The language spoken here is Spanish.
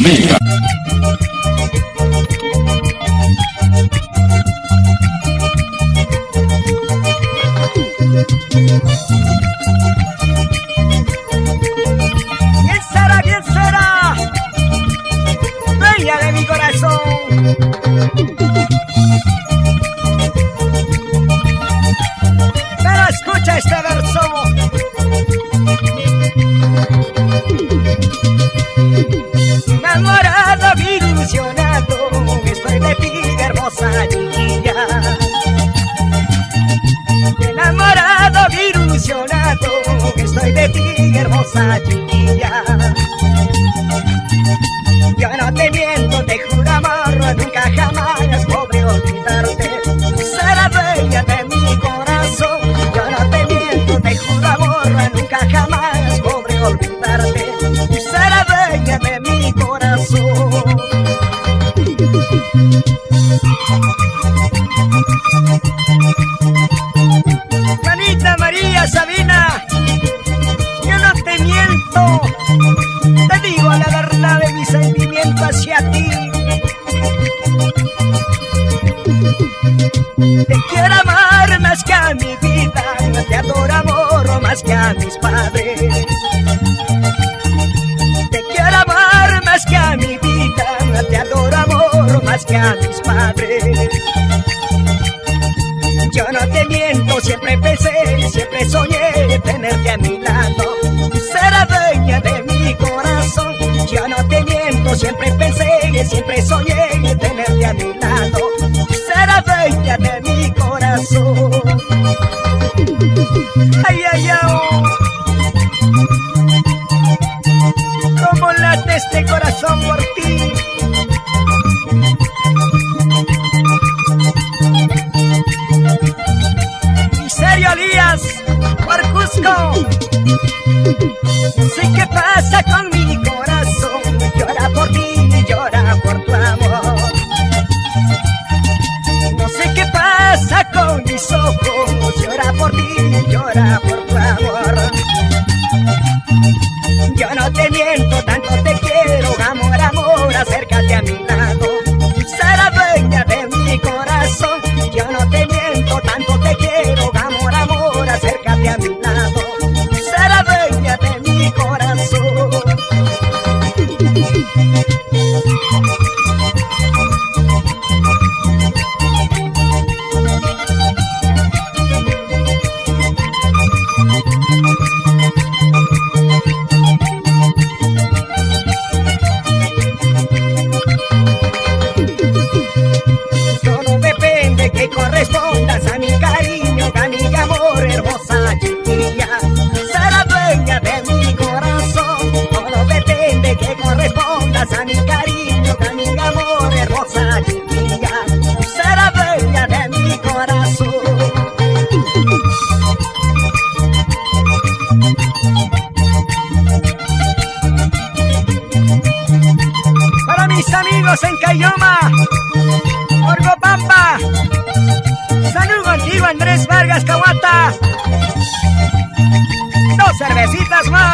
Mega. Bien será, bella de mi corazón. Pero escucha este verso. Enamorado, ilusionado, estoy de ti, hermosa chiquilla. Enamorado, ilusionado, estoy de ti, hermosa chiquilla. Yo no te miento, te juro amor, nunca jamás podré olvidarte. Será dueña de mi corazón. Yo no te miento, te juro amor, nunca jamás podré olvidarte. Será dueña de mi corazón. Juanita María Sabina, yo no te miento, te digo la verdad de mi sentimiento hacia ti. Te quiero amar más que a mi vida, te adoro amor más que a mis padres. Te quiero amar más que a mi vida, te adoro amor más que a mis padres. Yo no te miento, siempre pensé, siempre soñé tenerte a mi lado. Será dueña de mi corazón. Yo no te miento, siempre pensé, siempre soñé tenerte a mi lado. Será dueña de mi corazón. Ay, ay, ay. Cómo late este corazón por ti. Miserio Díaz, por Cusco. No sé qué pasa con mi corazón, llora por ti, llora por tu amor. No sé qué pasa con mis ojos, llora por ti, llora por tu amor. Yo no te miento, tanto te quiero, amor, amor, acércate a mi lado. Será dueña de mi corazón. Yo no te miento, tanto te quiero, amor, amor, acércate a mi lado. Será dueña de mi corazón. Todo depende que correspondas a mi cariño, a mi amor, hermosa chiquilla. Será dueña de mi corazón. Todo depende que correspondas a mi cariño, a mi amor, hermosa chiquilla. Será dueña de mi corazón. Para mis amigos en Cayoma, Orgopampa, Saludo Antiguo, Andrés Vargas Cahuata. 2 cervecitas más.